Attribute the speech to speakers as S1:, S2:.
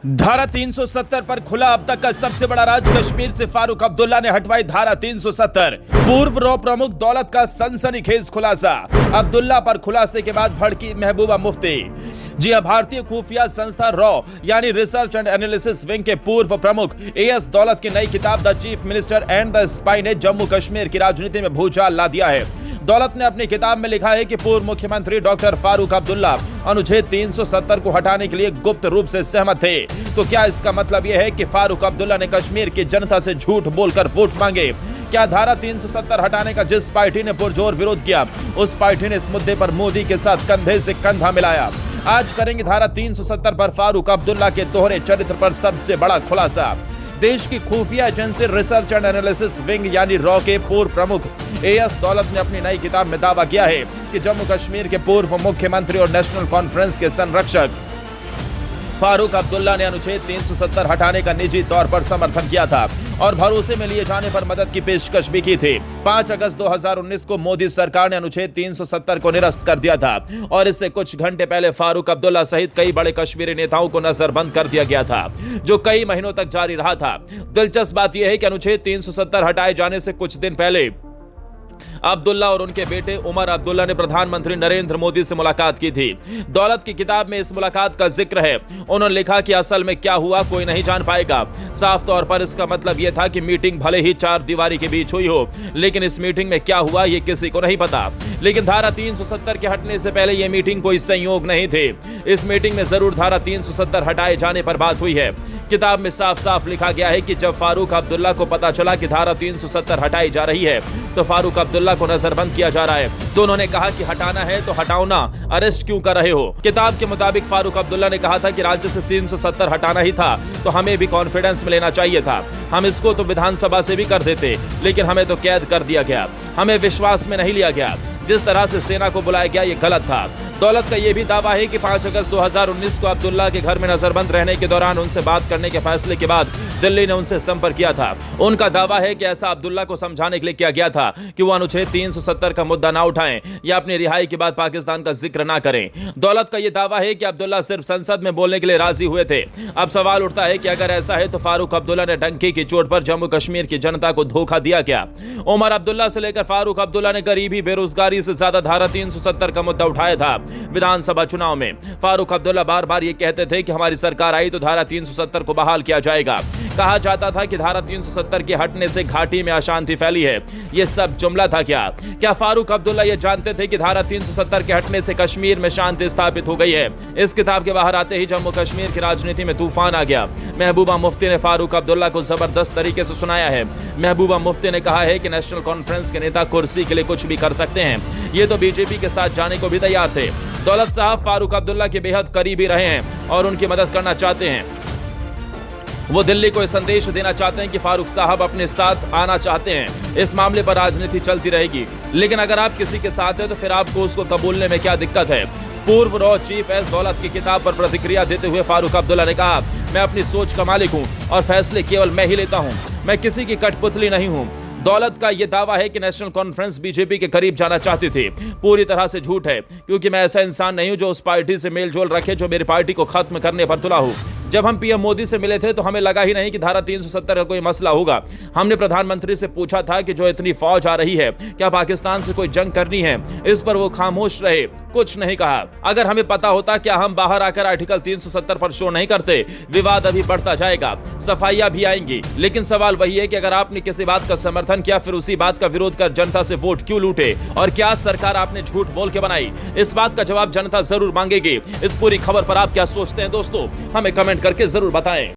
S1: धारा 370 पर खुला अब तक का सबसे बड़ा राज। कश्मीर से फारूक अब्दुल्ला ने हटवाई धारा 370। पूर्व रॉ प्रमुख दौलत का सनसनीखेज खुलासा। अब्दुल्ला पर खुलासे के बाद भड़की महबूबा मुफ्ती। जी हां, भारतीय खुफिया संस्था रॉ यानी रिसर्च एंड एनालिसिस विंग के पूर्व प्रमुख एएस दौलत की नई किताब the chief minister and the spy ने जम्मू कश्मीर की राजनीति में भूचाल ला दिया है। दौलत ने अपनी किताब में लिखा है कि पूर्व मुख्यमंत्री डॉक्टर फारूक अब्दुल्ला अनुच्छेद 370 को हटाने के लिए गुप्त रूप से सहमत थे। तो क्या इसका मतलब यह है कि फारूक अब्दुल्ला ने कश्मीर की जनता से झूठ बोलकर वोट मांगे? क्या धारा 370 हटाने का जिस पार्टी ने पुरजोर विरोध किया, उस पार्टी ने इस मुद्दे पर मोदी के साथ कंधे से कंधा मिलाया? आज करेंगे धारा 370 पर फारूक अब्दुल्ला के दोहरे चरित्र पर सबसे बड़ा खुलासा। देश की खुफिया agency research and analysis wing यानी रॉ के पूर्व प्रमुख एएस दौलत ने अपनी नई किताब में दावा किया है कि जम्मू कश्मीर के पूर्व मुख्यमंत्री और नेशनल कॉन्फ्रेंस के संरक्षक फारूक अब्दुल्ला ने अनुच्छेद 370 हटाने का निजी तौर पर समर्थन किया था और भरोसे में लिए जाने पर मदद की पेशकश भी की थी। 5 अगस्त 2019 को मोदी सरकार ने अनुच्छेद 370 को निरस्त कर दिया था और इससे कुछ घंटे पहले फारूक अब्दुल्ला सहित कई बड़े कश्मीरी नेताओं को नजरबंद कर दिया गया था, जो कई महीनों तक जारी रहा था। दिलचस्प बात यह है कि अनुच्छेद 370 हटाए जाने से कुछ दिन पहले अब्दुल्ला और उनके बेटे उमर अब्दुल्ला ने प्रधानमंत्री नरेंद्र मोदी से मुलाकात की थी। दौलत की किताब में इस मुलाकात का जिक्र है। उन्होंने लिखा कि असल में क्या हुआ कोई नहीं जान पाएगा। साफ तौर पर इसका मतलब यह था कि मीटिंग भले ही 4 दीवारी के बीच हुई हो, लेकिन इस मीटिंग में क्या हुआ ये किसी को नहीं पता। लेकिन धारा 370 के हटने से पहले यह मीटिंग कोई संयोग नहीं थे। इस मीटिंग में जरूर धारा 370 हटाए जाने पर बात हुई है। किताब में साफ साफ लिखा गया है कि जब फारूक अब्दुल्ला को पता चला कि धारा 370 हटाई जा रही है तो फारूक अब्दुल्ला को नजरबंद किया जा रहा है, तो उन्होंने कहा कि हटाना है तो हटाओ ना, अरेस्ट क्यों कर रहे हो? किताब के मुताबिक फारूक अब्दुल्ला ने कहा था कि राज्य से 370 हटाना ही था तो हमें भी कॉन्फिडेंस में लेना चाहिए था। हम इसको तो विधानसभा से भी कर देते, लेकिन हमें तो कैद कर दिया गया, हमें विश्वास में नहीं लिया गया। जिस तरह से सेना को बुलाया गया ये गलत था। दौलत का यह भी दावा है कि 5 अगस्त 2019 को अब्दुल्ला के घर में नजरबंद रहने के दौरान उनसे बात करने के फैसले के बाद दिल्ली ने उनसे संपर्क किया था। उनका दावा है कि ऐसा अब्दुल्ला को समझाने के लिए किया गया था कि वो अनुच्छेद 370 का मुद्दा ना उठाएं या अपनी रिहाई के बाद पाकिस्तान का जिक्र ना करें। दौलत का यह दावा है कि अब्दुल्ला सिर्फ संसद में बोलने के लिए राजी हुए थे। अब सवाल उठता है कि अगर ऐसा है तो फारूक अब्दुल्ला ने डंकी की चोट पर जम्मू कश्मीर की जनता को धोखा दिया क्या? उमर अब्दुल्ला से लेकर फारूक अब्दुल्ला ने गरीबी बेरोजगारी से ज्यादा धारा 370 का मुद्दा उठाया था। विधानसभा चुनाव में फारूक अब्दुल्ला बार बार ये कहते थे कि हमारी सरकार आई तो धारा 370 को बहाल किया जाएगा। कहा जाता था कि धारा 370 के हटने से घाटी में अशांति फैली है। ये सब जुमला था क्या फारूक अब्दुल्ला ये जानते थे कि धारा 370 के हटने से कश्मीर में शांति स्थापित हो गई है? इस किताब के बाहर आते ही जम्मू कश्मीर की राजनीति में तूफान आ गया। महबूबा मुफ्ती ने फारूक अब्दुल्ला को जबरदस्त तरीके से सुनाया है। महबूबा मुफ्ती ने कहा है कि नेशनल कॉन्फ्रेंस के नेता कुर्सी के लिए कुछ भी कर सकते हैं, ये तो बीजेपी के साथ जाने को भी तैयार थे। दौलत साहब फारूक अब्दुल्ला के बेहद करीबी रहे हैं और उनकी मदद करना चाहते हैं। वो दिल्ली को संदेश देना चाहते हैं कि फारूक साहब अपने साथ आना चाहते हैं। इस मामले पर राजनीति चलती रहेगी, लेकिन अगर आप किसी के साथ हैं तो फिर आपको उसको कबूलने में क्या दिक्कत है? पूर्व रॉ चीफ एस दौलत की किताब पर प्रतिक्रिया देते हुए फारूक अब्दुल्ला ने कहा, मैं अपनी सोच का मालिक हूं और फैसले केवल मैं ही लेता हूं, मैं किसी की कठपुतली नहीं हूं। दौलत का यह दावा है कि नेशनल कॉन्फ्रेंस बीजेपी के करीब जाना चाहती थी। पूरी तरह से झूठ है, क्योंकि मैं ऐसा इंसान नहीं हूं जो उस पार्टी से मेलजोल रखे जो मेरी पार्टी को खत्म करने पर तुला हो। जब हम पीएम मोदी से मिले थे तो हमें लगा ही नहीं कि धारा 370 का कोई मसला होगा। हमने प्रधानमंत्री से पूछा था कि जो इतनी फौज आ रही है, क्या पाकिस्तान से कोई जंग करनी है? इस पर वो खामोश रहे, कुछ नहीं कहा। अगर हमें पता होता क्या हम बाहर आकर आर्टिकल 370 पर शो नहीं करते? विवाद अभी बढ़ता जाएगा, सफाइयां भी आएंगी। लेकिन सवाल वही है कि अगर आपने किसी बात का समर्थन किया फिर उसी बात का विरोध कर जनता से वोट क्यों लूटे? और क्या सरकार आपने झूठ बोल के बनाई? इस बात का जवाब जनता जरूर मांगेगी। इस पूरी खबर पर आप क्या सोचते हैं दोस्तों? हमें कमेंट करके जरूर बताएं।